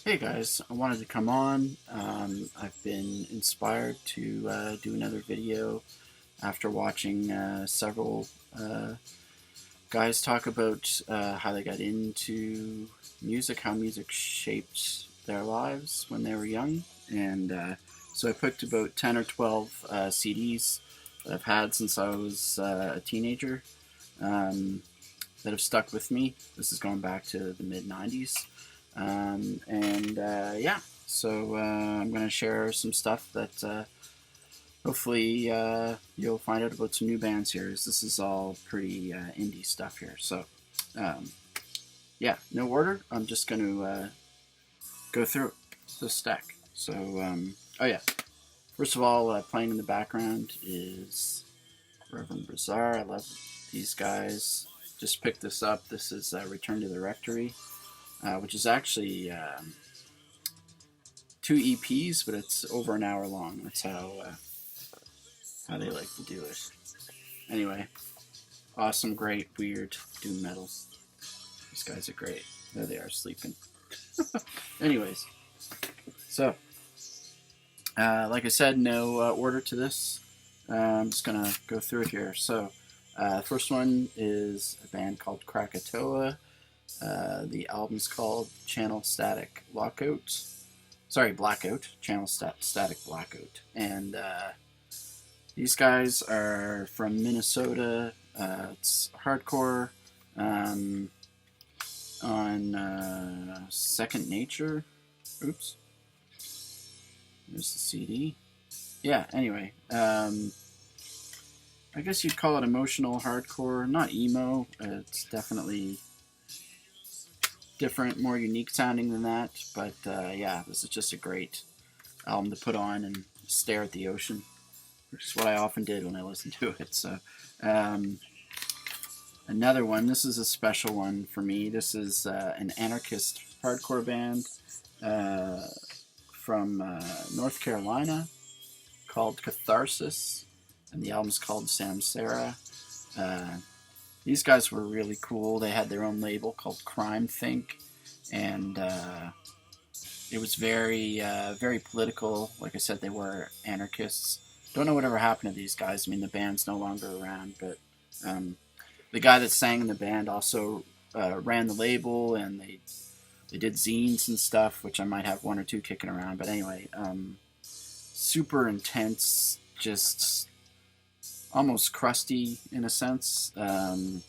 Hey guys, I wanted to come on. I've been inspired to do another video after watching several guys talk about how they got into music, how music shaped their lives when they were young. And so I picked about 10 or 12 CDs that I've had since I was a teenager um, that have stuck with me. This is going back to the mid 90s. Yeah, so I'm going to share some stuff that hopefully you'll find out about some new bands here. This is all pretty indie stuff here. So, um, yeah, no order. I'm just going to go through the stack. So, oh yeah, first of all, playing in the background is Reverend Bazaar. I love these guys. Just picked this up. This is Return to the Rectory. Which is actually two EPs, but it's over an hour long. That's how they like to do it. Anyway, awesome, great, weird doom metal. These guys are great. There they are sleeping. Anyways, so like I said, no order to this. I'm just gonna go through it here. So, first one is a band called Krakatoa. The album's called Channel Static Lockout. Sorry, Blackout. Channel Static Blackout. And these guys are from Minnesota. It's hardcore on Second Nature. Oops. There's the CD. Yeah, anyway. I guess you'd call it emotional hardcore. Not emo. It's definitely different, more unique sounding than that. But yeah, this is just a great album to put on and stare at the ocean, which is what I often did when I listened to it. So another one, this is a special one for me. This is an anarchist hardcore band from North Carolina called Catharsis, and the album's called Samsara. These guys were really cool. They had their own label called Crime Think, and it was very political. Like I said, they were anarchists. Don't know whatever happened to these guys. I mean, the band's no longer around, but the guy that sang in the band also ran the label, and they did zines and stuff, which I might have one or two kicking around. But anyway, super intense, just almost crusty in a sense. And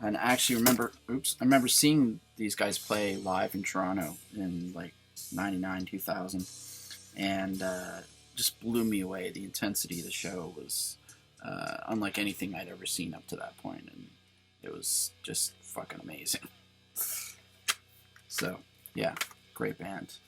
I actually remember, I remember seeing these guys play live in Toronto in like 99, 2000, and just blew me away. The intensity of the show was unlike anything I'd ever seen up to that point, and it was just fucking amazing. So, yeah, great band.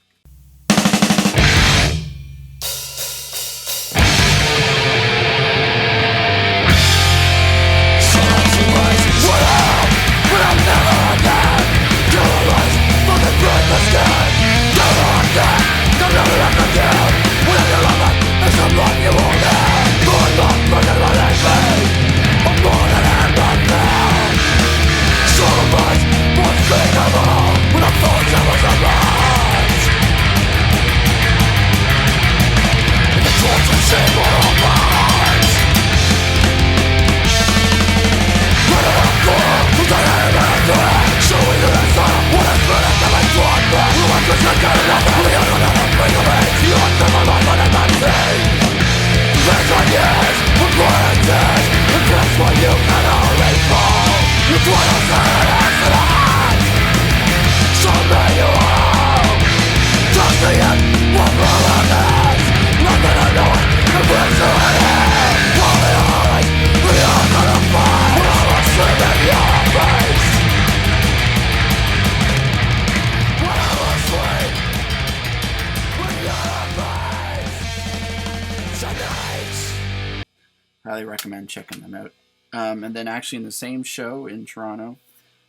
Highly recommend checking them out. And then actually in the same show in Toronto,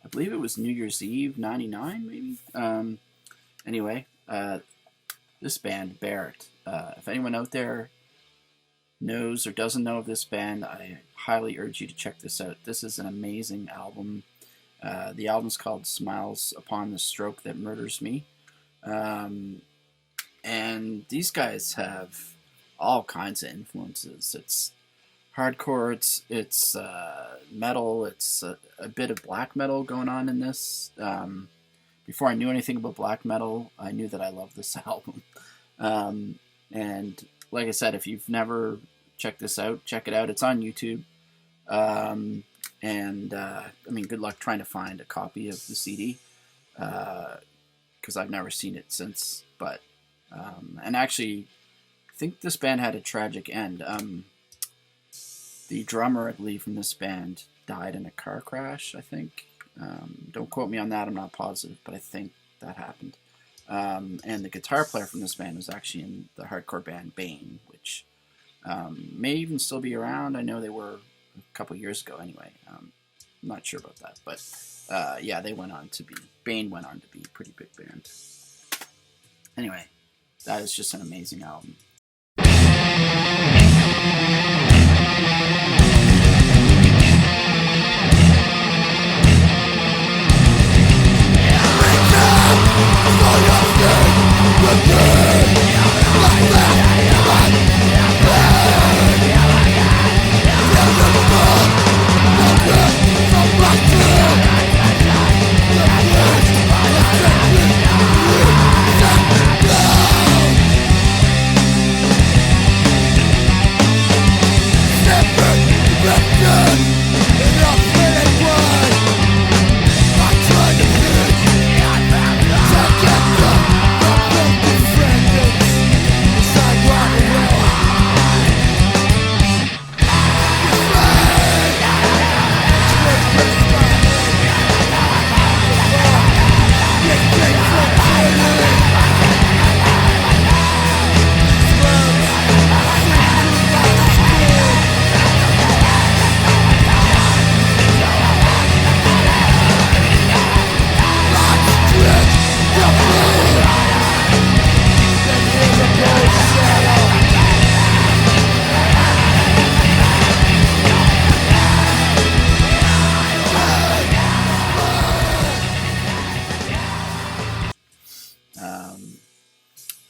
I believe it was New Year's Eve, 99 maybe? Anyway, this band, Barrit. If anyone out there knows or doesn't know of this band, I highly urge you to check this out. This is an amazing album. The album's called Smiles Upon the Stroke That Murders Me. And these guys have all kinds of influences. It's hardcore, it's metal, it's a bit of black metal going on in this. Before I knew anything about black metal, I knew that I loved this album. And like I said, if you've never checked this out, check it out. It's on YouTube. I mean, good luck trying to find a copy of the CD, because I've never seen it since. But and actually, I think this band had a tragic end. The drummer, I believe, from this band died in a car crash, I think. Don't quote me on that, I'm not positive, but I think that happened. And the guitar player from this band was actually in the hardcore band Bane, which may even still be around. I know they were a couple years ago anyway. I'm not sure about that, but yeah, Bane went on to be a pretty big band. Anyway, that is just an amazing album.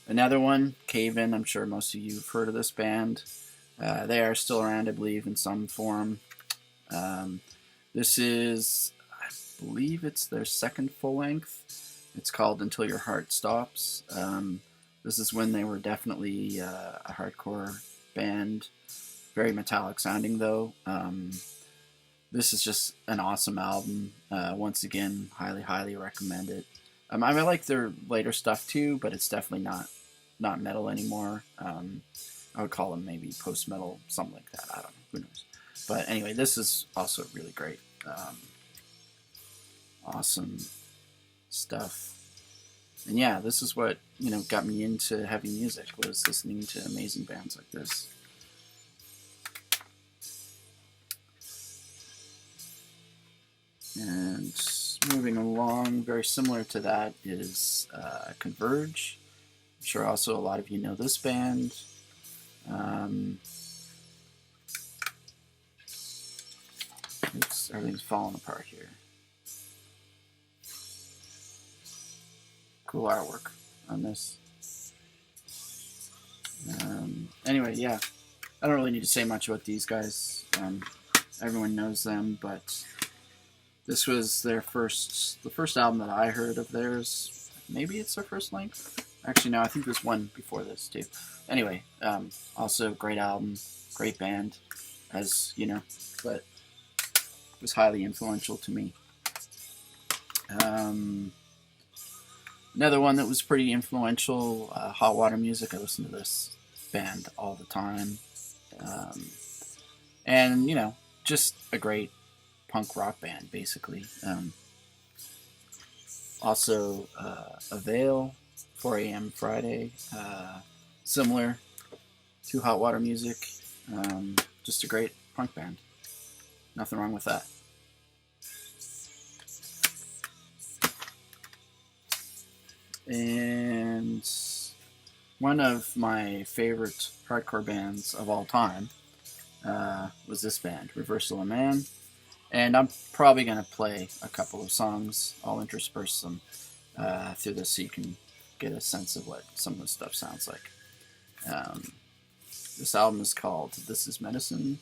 Another one, Cave In. I'm sure most of you have heard of this band. They are still around, I believe, in some form. This is, I believe it's their second full length. It's called Until Your Heart Stops. This is when they were definitely a hardcore band. Very metallic sounding, though. This is just an awesome album. Once again, highly, highly recommend it. I like their later stuff too, but it's definitely not metal anymore. I would call them maybe post-metal, something like that. I don't know. Who knows? But anyway, this is also really great. Awesome stuff. And yeah, this is what, got me into heavy music, was listening to amazing bands like this. And moving along, very similar to that is Converge. I'm sure also a lot of you know this band. Oops, everything's falling apart here. Cool artwork on this. Anyway, yeah, I don't really need to say much about these guys. Everyone knows them, but this was the first album that I heard of theirs. Maybe it's their first length. Actually, no, I think there's one before this too. Anyway, also great album, great band, as you know, but it was highly influential to me. Another one that was pretty influential, Hot Water Music. I listen to this band all the time. And, just a great punk rock band, basically. Also, Avail, 4 a.m. Friday, similar to Hot Water Music. Just a great punk band. Nothing wrong with that. And one of my favorite hardcore bands of all time was this band, Reversal of Man. And I'm probably going to play a couple of songs. I'll intersperse them through this so you can get a sense of what some of the stuff sounds like. This album is called This Is Medicine.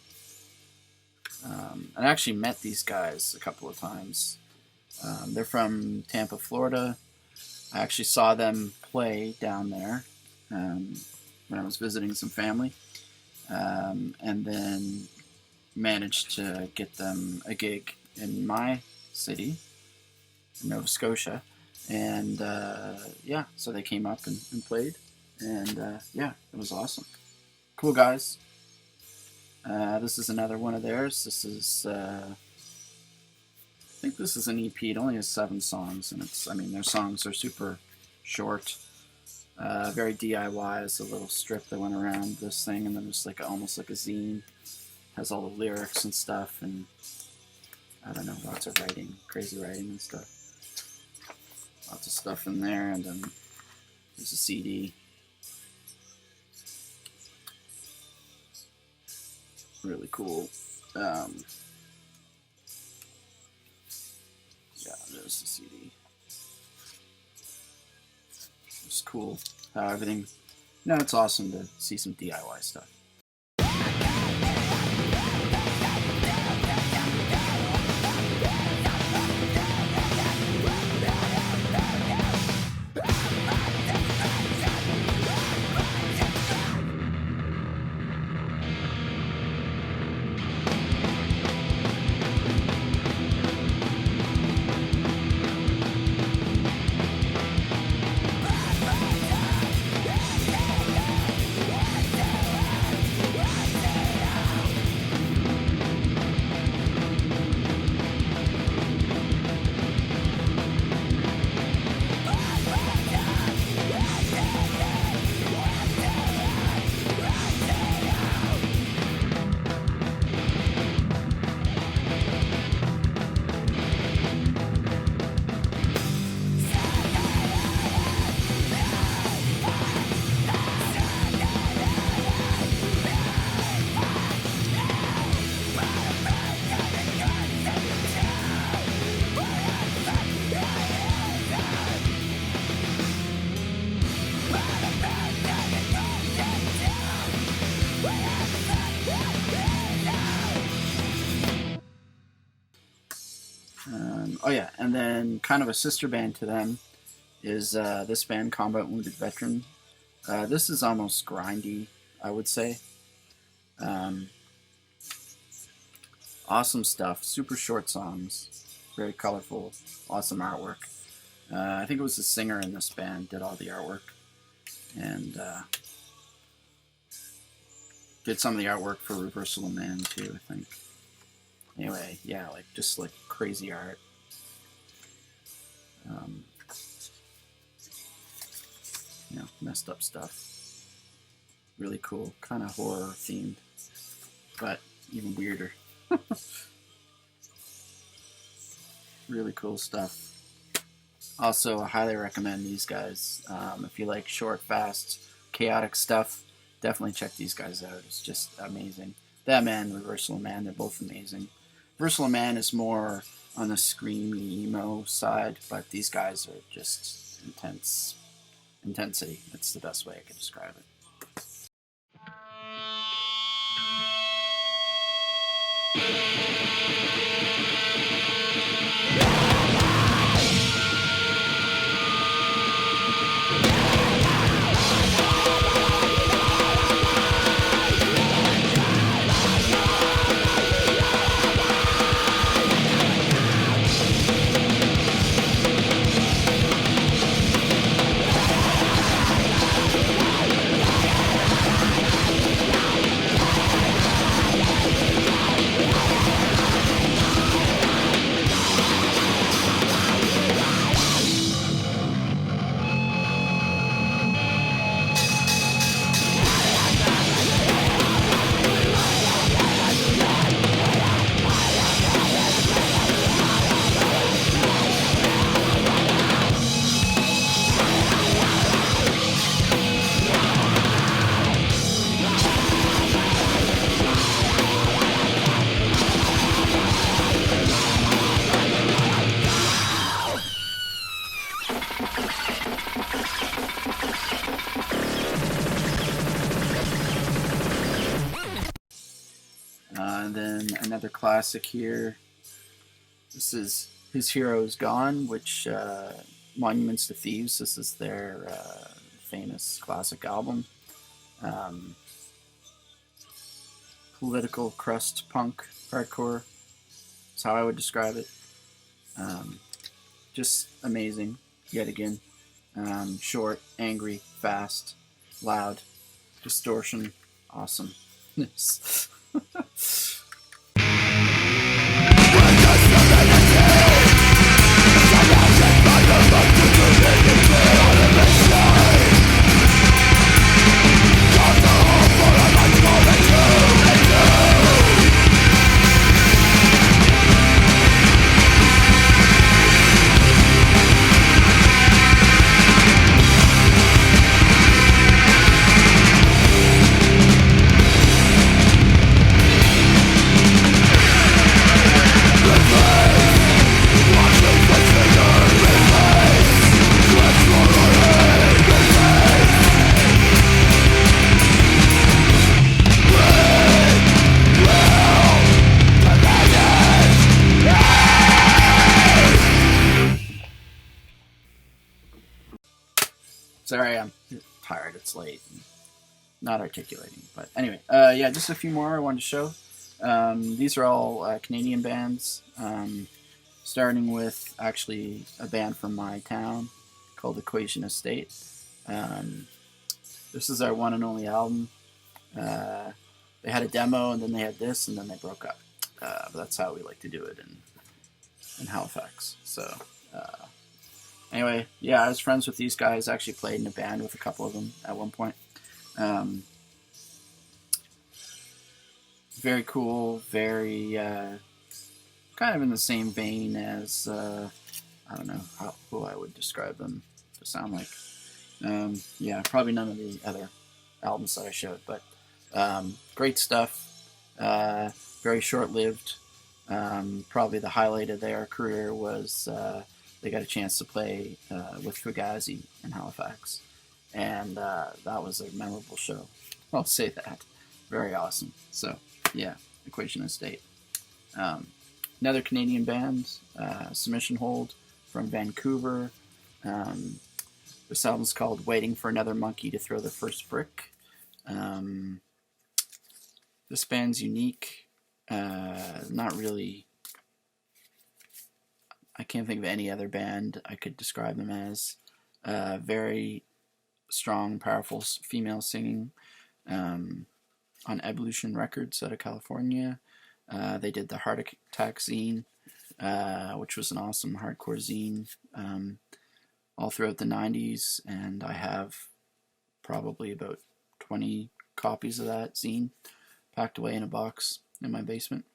I actually met these guys a couple of times. They're from Tampa, Florida. I actually saw them play down there when I was visiting some family, and then managed to get them a gig in my city, Nova Scotia, and yeah, so they came up and played, and yeah, it was awesome. Cool guys. This is another one of theirs. This is, I think this is an EP. It only has 7 songs, and it's, I mean, their songs are super short. Very DIY. It's a little strip that went around this thing, and then there's like almost like a zine. Has all the lyrics and stuff, and I don't know, lots of writing, crazy writing and stuff. Lots of stuff in there, and then there's a CD. Really cool. Yeah, there's the CD. It's cool how everything. No, it's awesome to see some DIY stuff. Oh yeah, and then kind of a sister band to them is this band, Combat Wounded Veteran. This is almost grindy, I would say. Awesome stuff, super short songs, very colorful, awesome artwork. I think it was the singer in this band did all the artwork, and did some of the artwork for Reversal of Man too, I think. Anyway, yeah, like just like crazy art. You know, messed up stuff. Really cool, kind of horror themed, but even weirder. Really cool stuff. Also, I highly recommend these guys. If you like short, fast, chaotic stuff, definitely check these guys out. It's just amazing. That man, Reversal of Man, they're both amazing. Reversal of Man is more on the screamy emo side, but these guys are just intensity. That's the best way I can describe it. another classic here. This is His Hero Is Gone, which Monuments to Thieves. This is their famous classic album. Political crust punk hardcore is how I would describe it. Just amazing, yet again. Short, angry, fast, loud, distortion, awesome. Sorry, I'm tired. It's late. Not articulating. But anyway, yeah, just a few more I wanted to show. These are all Canadian bands. Starting with actually a band from my town called Equation Estate. This is our one and only album. They had a demo, and then they had this, and then they broke up. But that's how we like to do it in Halifax. So anyway, yeah, I was friends with these guys. Actually played in a band with a couple of them at one point. Very cool, very kind of in the same vein as I don't know who I would describe them to sound like. Yeah, probably none of the other albums that I showed, but great stuff. Very short-lived. Probably the highlight of their career was they got a chance to play with Fugazi in Halifax, and that was a memorable show. I'll say that. Very awesome. So, yeah, Equation Estate. Another Canadian band, Submission Hold from Vancouver. This album's called Waiting for Another Monkey to Throw the First Brick. This band's unique. Not really... I can't think of any other band I could describe them as. Very strong, powerful female singing on Evolution Records out of California. They did the Heart Attack zine, which was an awesome hardcore zine all throughout the 90s, and I have probably about 20 copies of that zine packed away in a box in my basement.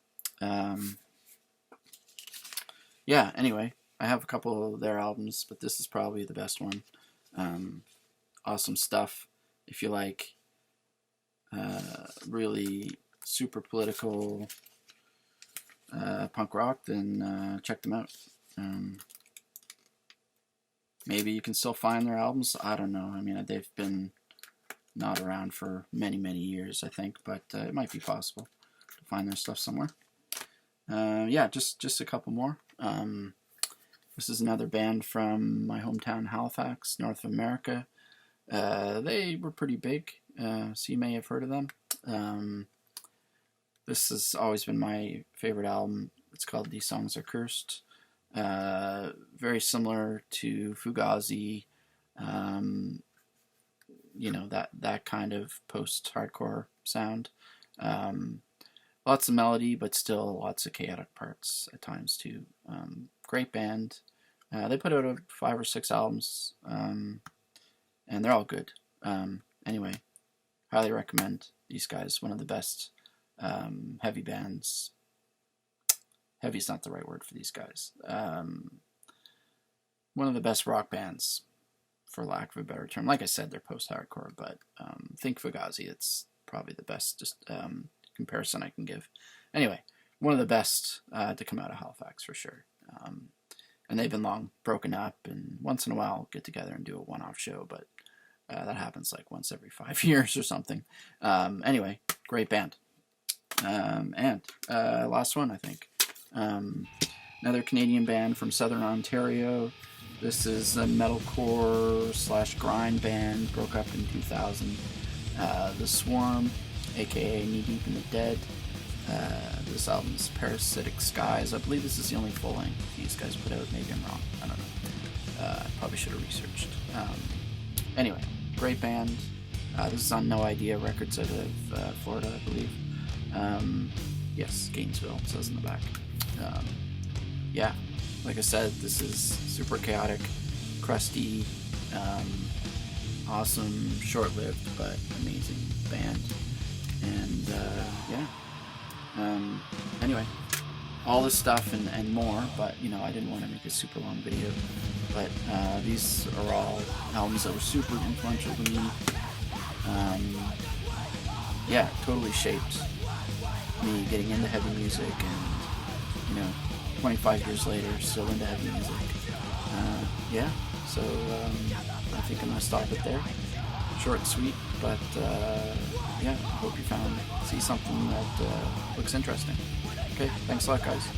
Yeah, anyway, I have a couple of their albums, but this is probably the best one. Awesome stuff. If you like really super political punk rock, then check them out. Maybe you can still find their albums. I don't know. I mean, they've been not around for many, many years, I think, but it might be possible to find their stuff somewhere. Yeah, just a couple more. This is another band from my hometown, Halifax, North America. They were pretty big, so you may have heard of them. This has always been my favorite album. It's called These Songs Are Cursed. Very similar to Fugazi, you know, that kind of post-hardcore sound. Lots of melody, but still lots of chaotic parts at times too. Great band. They put out 5 or 6 albums, and they're all good. Anyway, highly recommend these guys. One of the best heavy bands. Heavy's not the right word for these guys. One of the best rock bands, for lack of a better term. Like I said, they're post-hardcore, but think Fugazi. It's probably the best comparison I can give. Anyway, one of the best to come out of Halifax for sure. And they've been long broken up, and once in a while get together and do a one-off show, but that happens like once every 5 years or something. Anyway, great band. And last one, I think. Another Canadian band from Southern Ontario. This is a metalcore / grind band, broke up in 2000. The Swarm, aka Knee Deep in the Dead. This album's Parasitic Skies. I believe this is the only full length these guys put out. Maybe I'm wrong. I don't know. I probably should have researched. Anyway, great band. This is on No Idea Records out of Florida, I believe. Yes, Gainesville, it says in the back. Yeah, like I said, this is super chaotic, crusty, awesome, short-lived, but amazing band. And yeah. Anyway, all this stuff and more, but you know, I didn't want to make a super long video. But these are all albums that were super influential to me. Yeah, totally shaped me getting into heavy music, and you know, 25 years later, still into heavy music. Yeah, so I think I'm gonna stop it there. Short and sweet, but yeah, I hope you see something that looks interesting. Okay, thanks a lot, guys.